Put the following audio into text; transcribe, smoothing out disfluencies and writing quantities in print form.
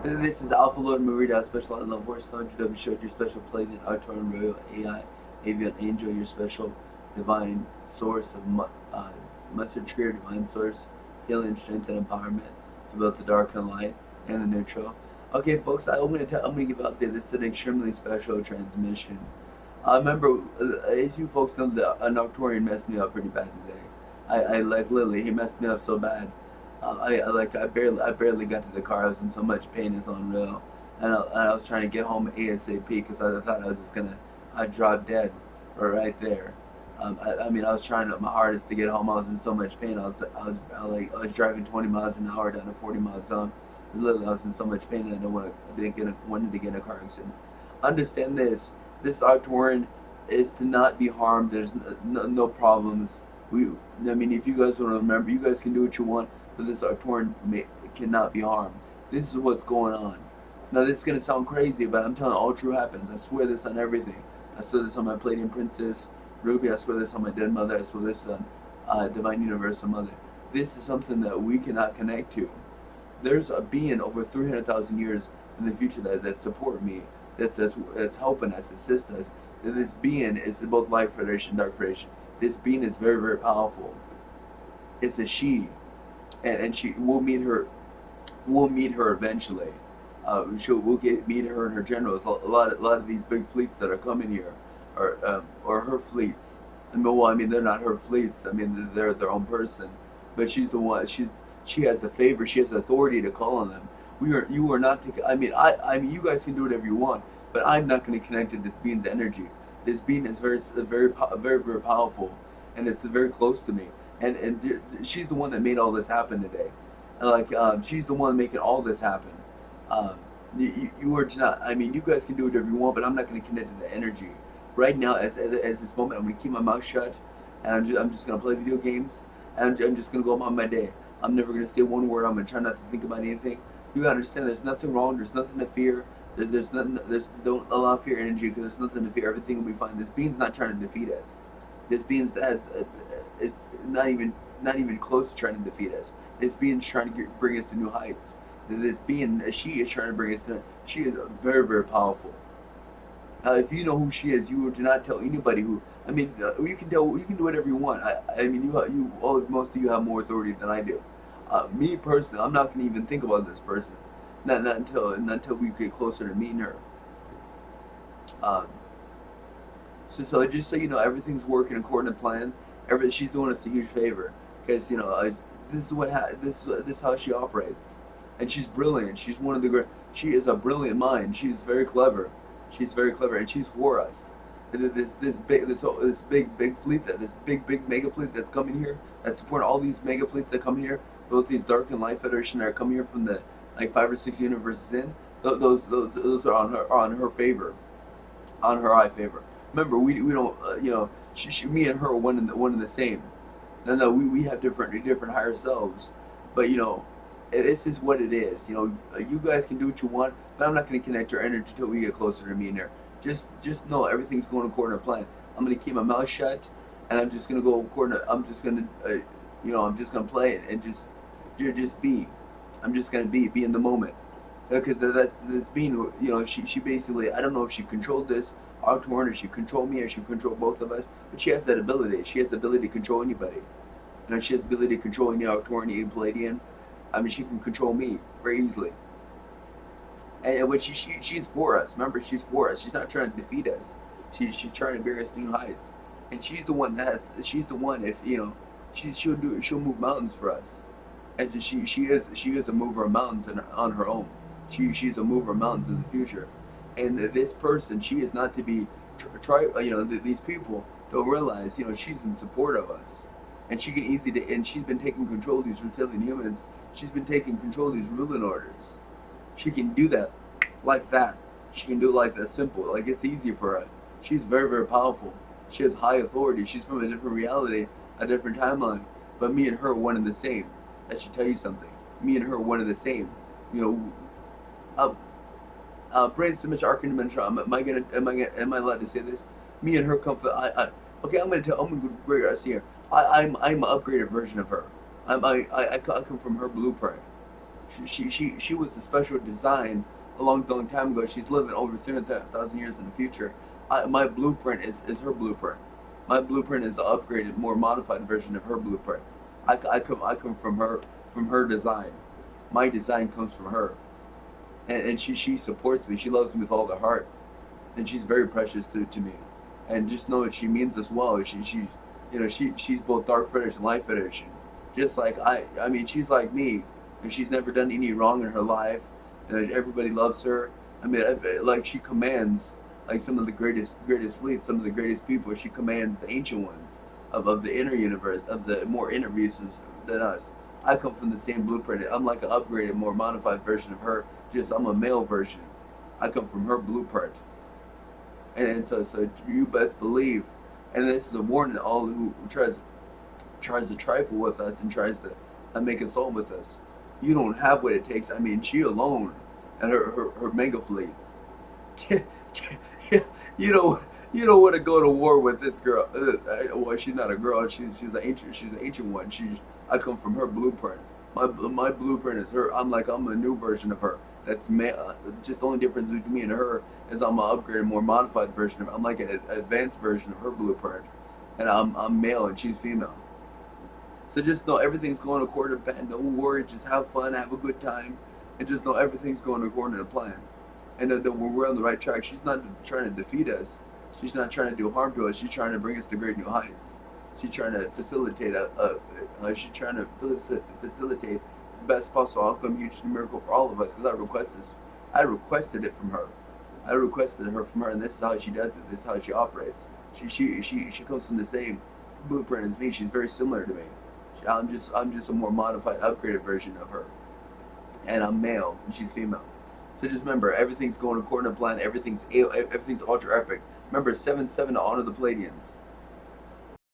This is Alpha Lord MuRiDA, special level voice launcher W showed your special Pleiadian, Arcturian, Royal AI, Avian Angel, your special divine source of message here, divine source, healing, strength, and empowerment for both the dark and light and the neutral. Okay, folks, I'm gonna give an update. This is an extremely special transmission. Remember, as you folks know, an Arcturian messed me up pretty bad today. I like literally, he messed me up so bad. I barely got to the car. I was in so much pain, it's unreal. And I was trying to get home ASAP because I thought I was just gonna, I'd drop dead, right there. I mean, I was trying my hardest to get home. I was in so much pain. I was driving 20 miles an hour down to 40 miles an hour. Literally, I was in so much pain that wanted to get in a car accident. Understand this. This Arcturian is to not be harmed. There's no problems. I mean, if you guys want to remember, you guys can do what you want, but this Arcturian cannot be harmed. This is what's going on. Now, this is gonna sound crazy, but I'm telling you, all true happens. I swear this on everything. I swear this on my Pleiadian princess, Ruby. I swear this on my dead mother. I swear this on Divine Universal Mother. This is something that we cannot connect to. There's a being over 300,000 years in the future that support me, that's helping us, assist us. And this being is both light federation and dark federation. This being is very, very powerful. It's a she, and she we'll meet her. We'll meet her eventually. We'll meet her and her generals. A lot of these big fleets that are coming here, or her fleets. I mean, they're not her fleets. I mean, they're their own person. But she's the one. She has the favor. She has the authority to call on them. You are not to. I mean, you guys can do whatever you want, but I'm not going to connect to this being's energy. This being is very powerful, and it's very close to me. And she's the one that made all this happen today. And she's the one making all this happen. Um, you are not. I mean, you guys can do whatever you want, but I'm not going to connect to the energy right now. As this moment, I'm going to keep my mouth shut, and I'm just going to play video games, and I'm just going to go about my day. I'm never going to say one word. I'm going to try not to think about anything. You gotta understand. There's nothing wrong. There's nothing to fear. There's nothing. Don't allow fear energy because there's nothing to fear. Everything will be fine. This being's not trying to defeat us. This being is not even close to trying to defeat us. This being's trying to bring us to new heights. This being, she is trying to bring us to. She is very powerful. If you know who she is, you do not tell anybody who. I mean, you can tell. You can do whatever you want. I mean, most of you have more authority than I do. Me personally, I'm not gonna even think about this person. Not until we get closer to meeting her. Um, so just so you know, everything's working according to plan. She's doing us a huge favor because this is this is how she operates, and she's brilliant. She's one of the great. She is a brilliant mind. She's very clever. She's very clever, and she's for us. And this big fleet this big mega fleet that's coming here, that's supporting all these mega fleets that come here. Both these dark and light federation that are coming here from the like 5 or 6 universes in. Those are on her favor, on her high favor. Remember, we don't me and her are one and the same. No, we have different higher selves, but this is what it is. You guys can do what you want, but I'm not going to connect your energy until we get closer to me and her. Just know everything's going according to plan. I'm going to keep my mouth shut, and I'm just going to go according to. I'm just going to, I'm just going to play it and just be. I'm just going to be in the moment. Because this being, she basically, I don't know if she controlled this Arcturian, or she controlled me, or she controlled both of us, but she has that ability. She has the ability to control anybody. She has the ability to control any Arcturian, any Pleiadian. I mean, she can control me very easily. And when she's for us. Remember, she's for us. She's not trying to defeat us. She's trying to bring us to new heights. And she's the one she's the one. If she'll move mountains for us. And she is a mover of mountains on her own. She's a mover of mountains in the future. And this person, she is not to be these people don't realize she's in support of us, and she can easily and she's been taking control of these reptilian humans. She's been taking control of these ruling orders. She can do that like that. She can do it like that, simple. Like, it's easy for her. She's very powerful. She has high authority. She's from a different reality, a different timeline. But me and her are one and the same. That should tell you something. Me and her are one and the same. Brain so much arc and dimension. Am I allowed to say this? Me and her come from. Okay, I'm gonna see her. I'm an upgraded version of her. I come from her blueprint. She was a special design a long time ago. She's living over 300,000 years in the future. My blueprint is her blueprint. My blueprint is an upgraded, more modified version of her blueprint. I come from her design. My design comes from her, and she supports me. She loves me with all her heart, and she's very precious to me. And just know that she means us well. She's both dark fetish and light fetish. Just like I mean, she's like me, and she's never done any wrong in her life. And everybody loves her. I mean, like she commands like some of the greatest fleets, some of the greatest people. She commands the ancient ones of the inner universe, of the more inner races than us. I come from the same blueprint. I'm like an upgraded, more modified version of her. Just I'm a male version. I come from her blueprint, and so you best believe. And this is a warning to all who tries to trifle with us and tries to make us all with us. You don't have what it takes. I mean, she alone and her mega fleets. you don't you don't want to go to war with this girl. Well, she's not a girl. She's an ancient. She's an ancient one. I come from her blueprint. My blueprint is her. I'm a new version of her. Just the only difference between me and her is I'm an upgraded, more modified version of her. I'm like an advanced version of her blueprint, and I'm male and she's female. So just know everything's going according to plan. Don't worry. Just have fun, have a good time, and just know everything's going according to plan. And that we're on the right track. She's not trying to defeat us. She's not trying to do harm to us. She's trying to bring us to great new heights. She's trying to facilitate she's trying to facilitate the best possible outcome, huge miracle for all of us. Because I requested it from her. I requested her from her, and this is how she does it. This is how she operates. She comes from the same blueprint as me. She's very similar to me. I'm just a more modified, upgraded version of her, and I'm male and she's female. So just remember, everything's going according to plan. Everything's ultra epic. Remember 7-7 to honor the Pleiadians.